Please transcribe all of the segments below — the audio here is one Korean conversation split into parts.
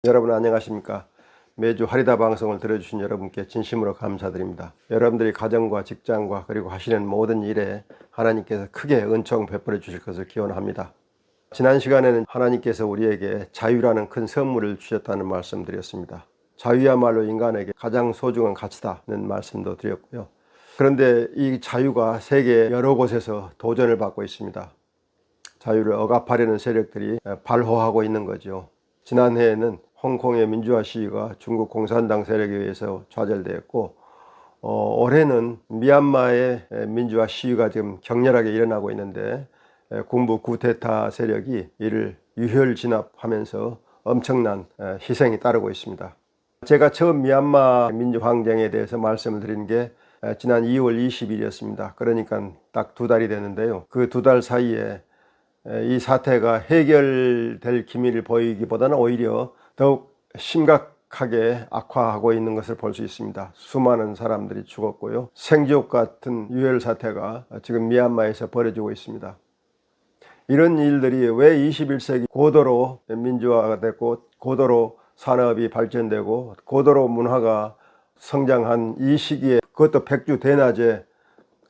여러분 안녕하십니까? 매주 하리다 방송을 들어주신 여러분께 진심으로 감사드립니다. 여러분들이 가정과 직장과 그리고 하시는 모든 일에 하나님께서 크게 은총 베풀어 주실 것을 기원합니다. 지난 시간에는 하나님께서 우리에게 자유라는 큰 선물을 주셨다는 말씀 드렸습니다. 자유야말로 인간에게 가장 소중한 가치다는 말씀도 드렸고요. 그런데 이 자유가 세계 여러 곳에서 도전을 받고 있습니다. 자유를 억압하려는 세력들이 발호하고 있는 거죠. 지난해에는 홍콩의 민주화 시위가 중국 공산당 세력에 의해서 좌절되었고, 올해는 미얀마의 민주화 시위가 지금 격렬하게 일어나고 있는데 군부 쿠데타 세력이 이를 유혈 진압하면서 엄청난 희생이 따르고 있습니다. 제가 처음 미얀마 민주항쟁에 대해서 말씀을 드린 게 지난 2월 20일이었습니다. 그러니까 딱 2달이 됐는데요. 그 2달 사이에 이 사태가 해결될 기미를 보이기보다는 오히려 더욱 심각하게 악화하고 있는 것을 볼 수 있습니다. 수많은 사람들이 죽었고요. 생지옥 같은 유혈 사태가 지금 미얀마에서 벌어지고 있습니다. 이런 일들이 왜 21세기 고도로 민주화가 됐고 고도로 산업이 발전되고 고도로 문화가 성장한 이 시기에, 그것도 백주 대낮에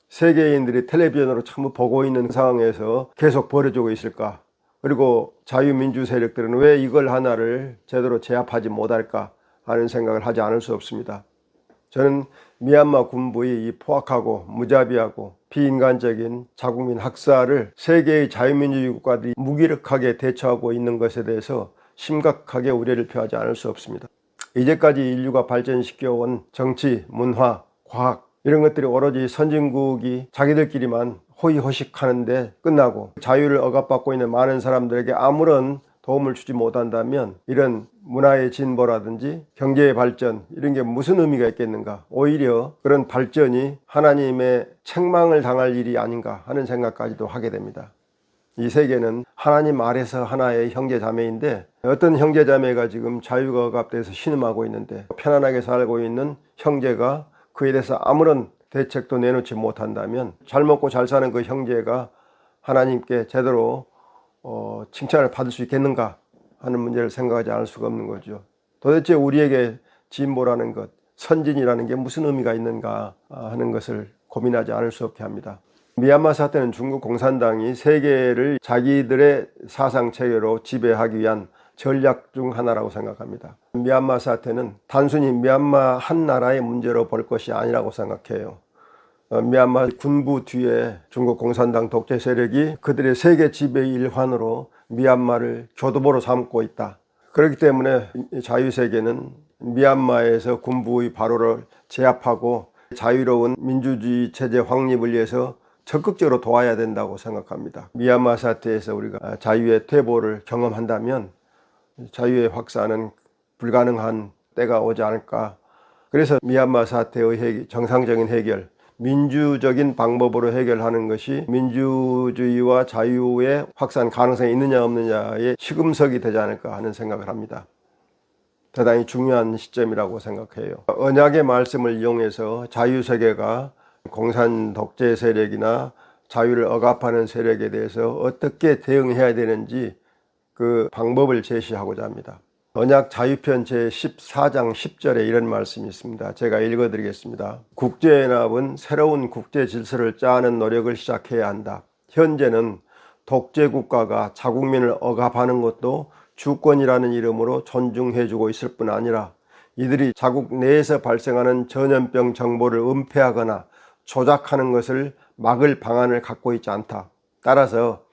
세계인들이 텔레비전으로 전부 보고 있는 상황에서 계속 벌어지고 있을까? 그리고 자유민주 세력들은 왜 이걸 하나를 제대로 제압하지 못할까 하는 생각을 하지 않을 수 없습니다. 저는 미얀마 군부의 이 포악하고 무자비하고 비인간적인 자국민 학살을 세계의 자유민주주의 국가들이 무기력하게 대처하고 있는 것에 대해서 심각하게 우려를 표하지 않을 수 없습니다. 이제까지 인류가 발전시켜온 정치, 문화, 과학 이런 것들이 오로지 선진국이 자기들끼리만 호의호식하는데 끝나고 자유를 억압받고 있는 많은 사람들에게 아무런 도움을 주지 못한다면 이런 문화의 진보라든지 경제의 발전 이런 게 무슨 의미가 있겠는가? 오히려 그런 발전이 하나님의 책망을 당할 일이 아닌가 하는 생각까지도 하게 됩니다. 이 세계는 하나님 아래서 하나의 형제자매인데 어떤 형제자매가 지금 자유가 억압돼서 신음하고 있는데 편안하게 살고 있는 형제가 그에 대해서 아무런 대책도 내놓지 못한다면 잘 먹고 잘 사는 그 형제가 하나님께 제대로 칭찬을 받을 수 있겠는가 하는 문제를 생각하지 않을 수가 없는 거죠. 도대체 우리에게 진보라는 것, 선진이라는 게 무슨 의미가 있는가 하는 것을 고민하지 않을 수 없게 합니다. 미얀마 사태는 중국 공산당이 세계를 자기들의 사상 체계로 지배하기 위한 전략 중 하나라고 생각합니다. 미얀마 사태는 단순히 미얀마 한 나라의 문제로 볼 것이 아니라고 생각해요. 미얀마 군부 뒤에 중국 공산당 독재 세력이 그들의 세계 지배의 일환으로 미얀마를 교두보로 삼고 있다. 그렇기 때문에 자유세계는 미얀마에서 군부의 발호를 제압하고 자유로운 민주주의 체제 확립을 위해서 적극적으로 도와야 된다고 생각합니다. 미얀마 사태에서 우리가 자유의 퇴보를 경험한다면 자유의 확산은 불가능한 때가 오지 않을까. 그래서 미얀마 사태의 정상적인 해결, 민주적인 방법으로 해결하는 것이 민주주의와 자유의 확산 가능성이 있느냐 없느냐의 시금석이 되지 않을까 하는 생각을 합니다. 대단히 중요한 시점이라고 생각해요. 언약의 말씀을 이용해서 자유세계가 공산 독재 세력이나 자유를 억압하는 세력에 대해서 어떻게 대응해야 되는지 그 방법을 제시하고자 합니다. 언약 자유편 제14장 10절에 이런 말씀이 있습니다. 제가 읽어드리겠습니다. 국제연합은 새로운 국제 질서를 짜는 노력을 시작해야 한다. 현재는 독재국가가 자국민을 억압하는 것도 주권이라는 이름으로 존중해주고 있을 뿐 아니라 이들이 자국 내에서 발생하는 전염병 정보를 은폐하거나 조작하는 것을 막을 방안을 갖고 있지 않다. 따라서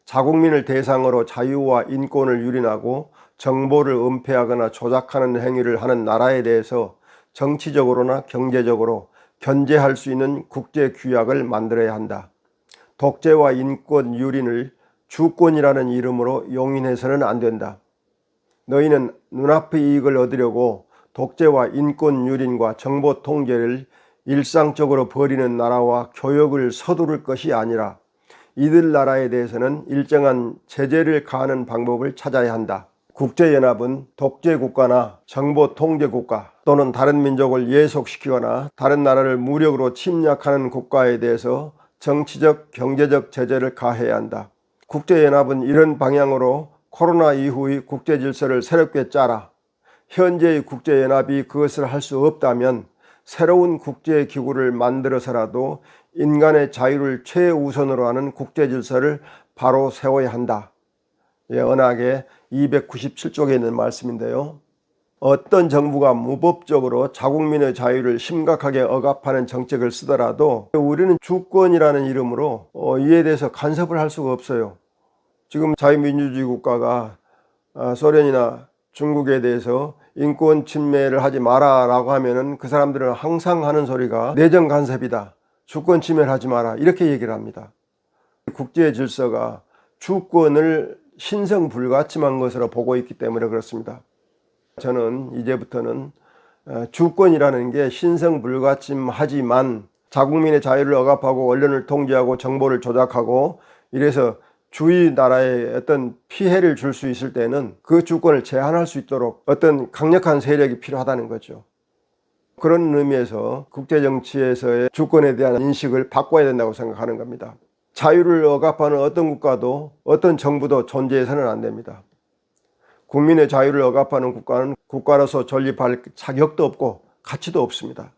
자국민을 대상으로 자유와 인권을 유린하고 정보를 은폐하거나 조작하는 행위를 하는 나라에 대해서 정치적으로나 경제적으로 견제할 수 있는 국제 규약을 만들어야 한다. 독재와 인권 유린을 주권이라는 이름으로 용인해서는 안 된다. 너희는 눈앞의 이익을 얻으려고 독재와 인권 유린과 정보 통제를 일상적으로 벌이는 나라와 교역을 서두를 것이 아니라 이들 나라에 대해서는 일정한 제재를 가하는 방법을 찾아야 한다. 국제연합은 독재국가나 정보통제국가 또는 다른 민족을 예속시키거나 다른 나라를 무력으로 침략하는 국가에 대해서 정치적, 경제적 제재를 가해야 한다. 국제연합은 이런 방향으로 코로나 이후의 국제질서를 새롭게 짜라. 현재의 국제연합이 그것을 할 수 없다면 새로운 국제기구를 만들어서라도 인간의 자유를 최우선으로 하는 국제질서를 바로 세워야 한다. 언약의 297쪽에 있는 말씀인데요. 어떤 정부가 무법적으로 자국민의 자유를 심각하게 억압하는 정책을 쓰더라도 우리는 주권이라는 이름으로 이에 대해서 간섭을 할 수가 없어요. 지금 자유민주주의 국가가 소련이나 중국에 대해서 인권 침해를 하지 마라 라고 하면은 그 사람들은 항상 하는 소리가 내정 간섭이다, 주권 침해를 하지 마라, 이렇게 얘기를 합니다. 국제 질서가 주권을 신성 불가침한 것으로 보고 있기 때문에 그렇습니다. 저는 이제부터는 주권이라는 게 신성 불가침하지만 자국민의 자유를 억압하고 언론을 통제하고 정보를 조작하고 이래서 주위 나라에 어떤 피해를 줄 수 있을 때는 그 주권을 제한할 수 있도록 어떤 강력한 세력이 필요하다는 거죠. 그런 의미에서 국제정치에서의 주권에 대한 인식을 바꿔야 된다고 생각하는 겁니다. 자유를 억압하는 어떤 국가도 어떤 정부도 존재해서는 안 됩니다. 국민의 자유를 억압하는 국가는 국가로서 존립할 자격도 없고 가치도 없습니다.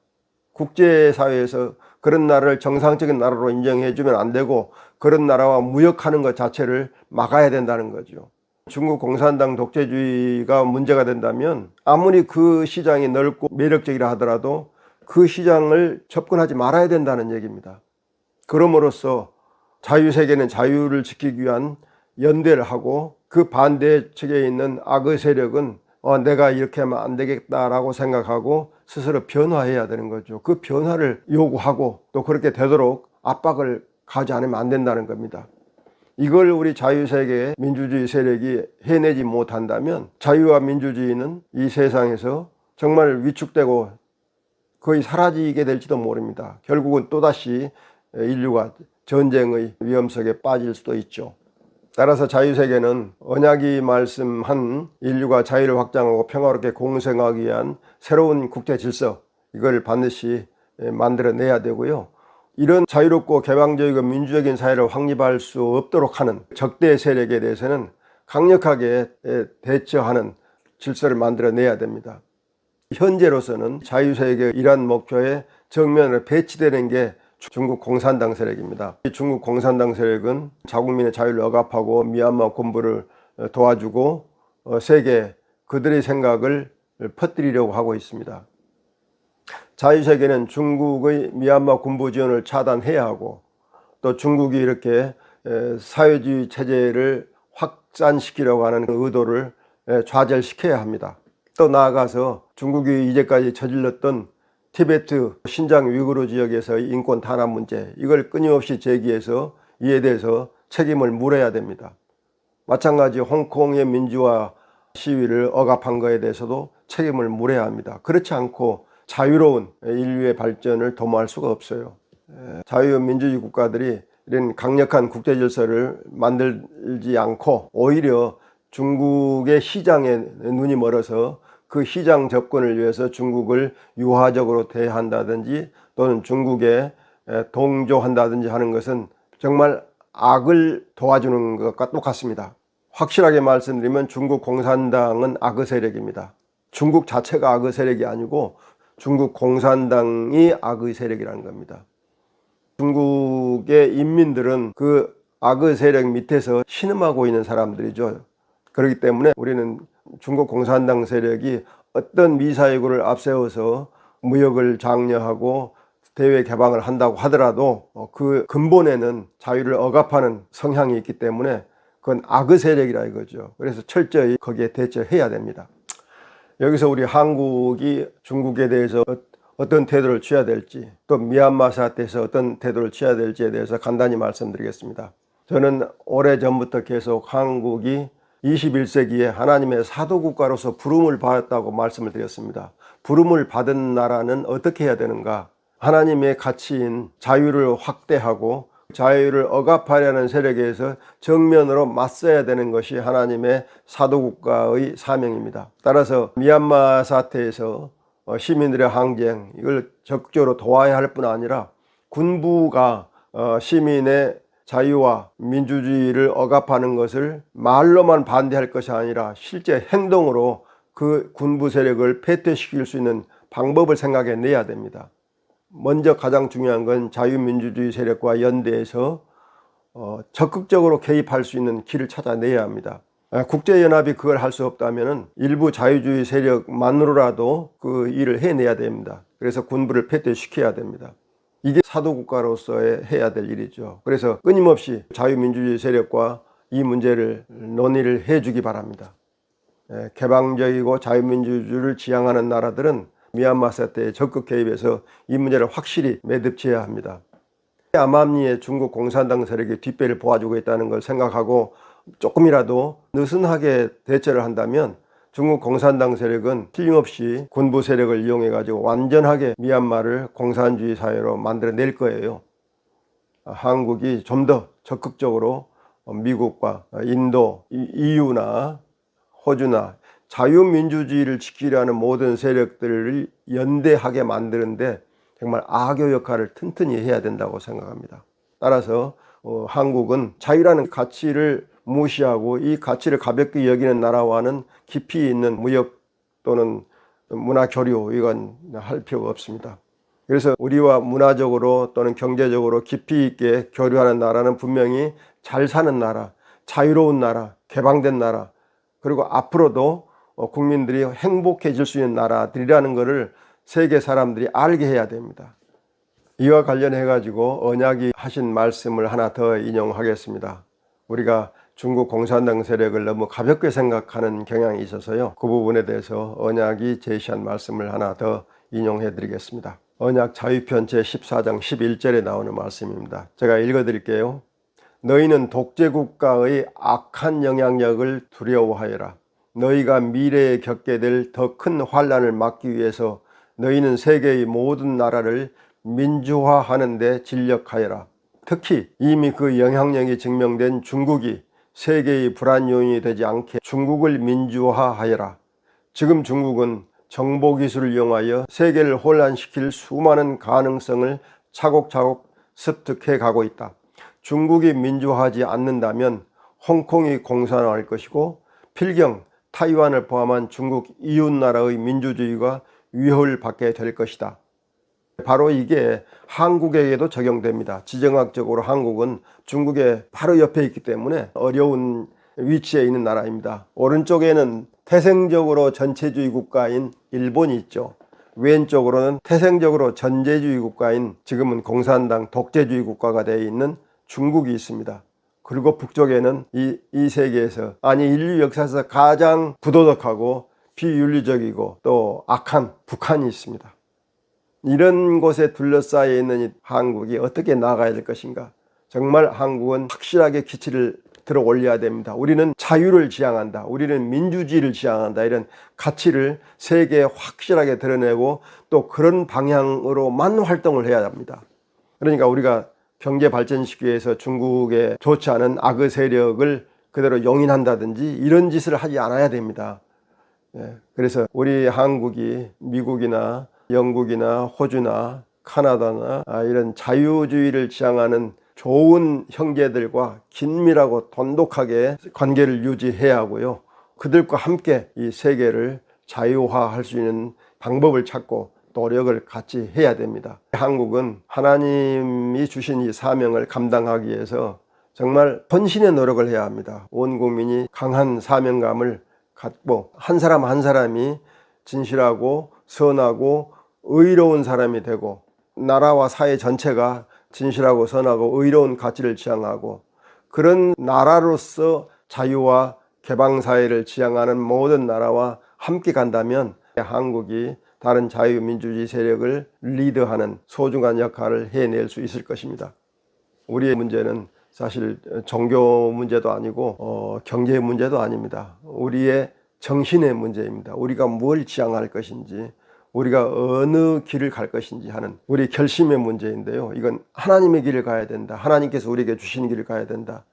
국제사회에서 그런 나라를 정상적인 나라로 인정해 주면 안 되고 그런 나라와 무역하는 것 자체를 막아야 된다는 거죠. 중국 공산당 독재주의가 문제가 된다면 아무리 그 시장이 넓고 매력적이라 하더라도 그 시장을 접근하지 말아야 된다는 얘기입니다. 그럼으로써 자유세계는 자유를 지키기 위한 연대를 하고 그 반대 측에 있는 악의 세력은 내가 이렇게 하면 안 되겠다라고 생각하고 스스로 변화해야 되는 거죠. 그 변화를 요구하고 또 그렇게 되도록 압박을 가지 않으면 안 된다는 겁니다. 이걸 우리 자유세계의 민주주의 세력이 해내지 못한다면 자유와 민주주의는 이 세상에서 정말 위축되고 거의 사라지게 될지도 모릅니다. 결국은 또다시 인류가 전쟁의 위험 속에 빠질 수도 있죠. 따라서 자유세계는 언약이 말씀한 인류가 자유를 확장하고 평화롭게 공생하기 위한 새로운 국제질서, 이걸 반드시 만들어내야 되고요. 이런 자유롭고 개방적이고 민주적인 사회를 확립할 수 없도록 하는 적대 세력에 대해서는 강력하게 대처하는 질서를 만들어내야 됩니다. 현재로서는 자유세계의 이러한 목표에 정면으로 배치되는 게 중국 공산당 세력입니다. 중국 공산당 세력은 자국민의 자유를 억압하고 미얀마 군부를 도와주고 세계 그들의 생각을 퍼뜨리려고 하고 있습니다. 자유세계는 중국의 미얀마 군부 지원을 차단해야 하고 또 중국이 이렇게 사회주의 체제를 확산시키려고 하는 의도를 좌절시켜야 합니다. 또 나아가서 중국이 이제까지 저질렀던 티베트, 신장 위구르 지역에서의 인권 탄압 문제, 이걸 끊임없이 제기해서 이에 대해서 책임을 물어야 됩니다. 마찬가지 홍콩의 민주화 시위를 억압한 것에 대해서도 책임을 물어야 합니다. 그렇지 않고 자유로운 인류의 발전을 도모할 수가 없어요. 자유민주주의 국가들이 이런 강력한 국제질서를 만들지 않고 오히려 중국의 시장에 눈이 멀어서 그 시장 접근을 위해서 중국을 유화적으로 대한다든지 또는 중국에 동조한다든지 하는 것은 정말 악을 도와주는 것과 똑같습니다. 확실하게 말씀드리면 중국 공산당은 악의 세력입니다. 중국 자체가 악의 세력이 아니고 중국 공산당이 악의 세력이라는 겁니다. 중국의 인민들은 그 악의 세력 밑에서 신음하고 있는 사람들이죠. 그렇기 때문에 우리는 중국 공산당 세력이 어떤 미사여구를 앞세워서 무역을 장려하고 대외 개방을 한다고 하더라도 그 근본에는 자유를 억압하는 성향이 있기 때문에 그건 악의 세력이라 이거죠. 그래서 철저히 거기에 대처해야 됩니다. 여기서 우리 한국이 중국에 대해서 어떤 태도를 취해야 될지 또 미얀마 사태에서 어떤 태도를 취해야 될지에 대해서 간단히 말씀드리겠습니다. 저는 오래전부터 계속 한국이 21세기에 하나님의 사도국가로서 부름을 받았다고 말씀을 드렸습니다. 부름을 받은 나라는 어떻게 해야 되는가? 하나님의 가치인 자유를 확대하고 자유를 억압하려는 세력에서 정면으로 맞서야 되는 것이 하나님의 사도국가의 사명입니다. 따라서 미얀마 사태에서 시민들의 항쟁, 이걸 적극적으로 도와야 할 뿐 아니라 군부가 시민의 자유와 민주주의를 억압하는 것을 말로만 반대할 것이 아니라 실제 행동으로 그 군부 세력을 패퇴시킬 수 있는 방법을 생각해 내야 됩니다. 먼저 가장 중요한 건 자유민주주의 세력과 연대해서 적극적으로 개입할 수 있는 길을 찾아내야 합니다. 국제연합이 그걸 할 수 없다면 일부 자유주의 세력만으로라도 그 일을 해내야 됩니다. 그래서 군부를 패퇴시켜야 됩니다. 이게 사도국가로서의 해야 될 일이죠. 그래서 끊임없이 자유민주주의 세력과 이 문제를 논의를 해주기 바랍니다. 개방적이고 자유민주주의를 지향하는 나라들은 미얀마 사태에 적극 개입해서 이 문제를 확실히 매듭지어야 합니다. 암암리에 중국 공산당 세력이 뒷배를 보아주고 있다는 걸 생각하고 조금이라도 느슨하게 대처를 한다면 중국 공산당 세력은 틀림없이 군부 세력을 이용해 가지고 완전하게 미얀마를 공산주의 사회로 만들어낼 거예요. 한국이 좀 더 적극적으로 미국과 인도, EU나 호주나 자유민주주의를 지키려는 모든 세력들을 연대하게 만드는데 정말 악교 역할을 튼튼히 해야 된다고 생각합니다. 따라서 한국은 자유라는 가치를 무시하고 이 가치를 가볍게 여기는 나라와는 깊이 있는 무역 또는 문화 교류, 이건 할 필요가 없습니다. 그래서 우리와 문화적으로 또는 경제적으로 깊이 있게 교류하는 나라는 분명히 잘 사는 나라, 자유로운 나라, 개방된 나라, 그리고 앞으로도 국민들이 행복해질 수 있는 나라들이라는 것을 세계 사람들이 알게 해야 됩니다. 이와 관련해 가지고 언약이 하신 말씀을 하나 더 인용하겠습니다. 우리가 중국 공산당 세력을 너무 가볍게 생각하는 경향이 있어서요, 그 부분에 대해서 언약이 제시한 말씀을 하나 더 인용해 드리겠습니다. 언약 자유편 제14장 11절에 나오는 말씀입니다. 제가 읽어 드릴게요. 너희는 독재국가의 악한 영향력을 두려워하여라. 너희가 미래에 겪게 될 더 큰 환난을 막기 위해서 너희는 세계의 모든 나라를 민주화하는 데 진력하여라. 특히 이미 그 영향력이 증명된 중국이 세계의 불안 요인이 되지 않게 중국을 민주화하여라. 지금 중국은 정보기술을 이용하여 세계를 혼란시킬 수많은 가능성을 차곡차곡 습득해 가고 있다. 중국이 민주화하지 않는다면 홍콩이 공산화할 것이고 필경 타이완을 포함한 중국 이웃나라의 민주주의가 위협을 받게 될 것이다. 바로 이게 한국에게도 적용됩니다. 지정학적으로 한국은 중국의 바로 옆에 있기 때문에 어려운 위치에 있는 나라입니다. 오른쪽에는 태생적으로 전체주의 국가인 일본이 있죠. 왼쪽으로는 태생적으로 전제주의 국가인, 지금은 공산당 독재주의 국가가 되어 있는 중국이 있습니다. 그리고 북쪽에는 이 세계에서, 아니 인류 역사에서 가장 부도덕하고 비윤리적이고 또 악한 북한이 있습니다. 이런 곳에 둘러싸여 있는 이 한국이 어떻게 나아가야 될 것인가? 정말 한국은 확실하게 기치를 들어 올려야 됩니다. 우리는 자유를 지향한다, 우리는 민주주의를 지향한다, 이런 가치를 세계에 확실하게 드러내고 또 그런 방향으로만 활동을 해야 합니다. 그러니까 우리가 경제 발전시키기 위해서 중국에 좋지 않은 악의 세력을 그대로 용인한다든지 이런 짓을 하지 않아야 됩니다. 그래서 우리 한국이 미국이나 영국이나 호주나 카나다나 이런 자유주의를 지향하는 좋은 형제들과 긴밀하고 돈독하게 관계를 유지해야 하고요, 그들과 함께 이 세계를 자유화할 수 있는 방법을 찾고 노력을 같이 해야 됩니다. 한국은 하나님이 주신 이 사명을 감당하기 위해서 정말 헌신의 노력을 해야 합니다. 온 국민이 강한 사명감을 갖고 한 사람 한 사람이 진실하고 선하고 의로운 사람이 되고 나라와 사회 전체가 진실하고 선하고 의로운 가치를 지향하고 그런 나라로서 자유와 개방사회를 지향하는 모든 나라와 함께 간다면 한국이 다른 자유민주주의 세력을 리드하는 소중한 역할을 해낼 수 있을 것입니다. 우리의 문제는 사실 종교 문제도 아니고 경제 문제도 아닙니다. 우리의 정신의 문제입니다. 우리가 뭘 지향할 것인지, 우리가 어느 길을 갈 것인지 하는 우리 결심의 문제인데요, 이건 하나님의 길을 가야 된다. 하나님께서 우리에게 주신 길을 가야 된다.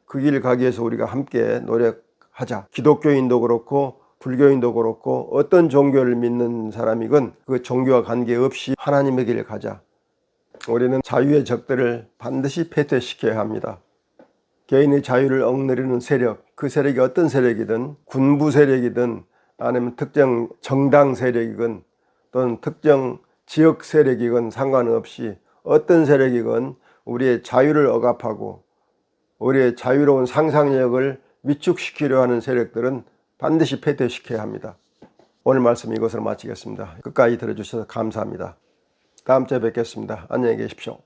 그 길을 가기 위해서 우리가 함께 노력하자. 기독교인도 그렇고 불교인도 그렇고 어떤 종교를 믿는 사람이건 그 종교와 관계없이 하나님의 길을 가자. 우리는 자유의 적들을 반드시 패퇴시켜야 합니다. 개인의 자유를 억누르는 세력, 그 세력이 어떤 세력이든 군부 세력이든 아니면 특정 정당 세력이건 또는 특정 지역 세력이건 상관없이 어떤 세력이건 우리의 자유를 억압하고 우리의 자유로운 상상력을 위축시키려 하는 세력들은 반드시 패퇴시켜야 합니다. 오늘 말씀 이것으로 마치겠습니다. 끝까지 들어주셔서 감사합니다. 다음 주에 뵙겠습니다. 안녕히 계십시오.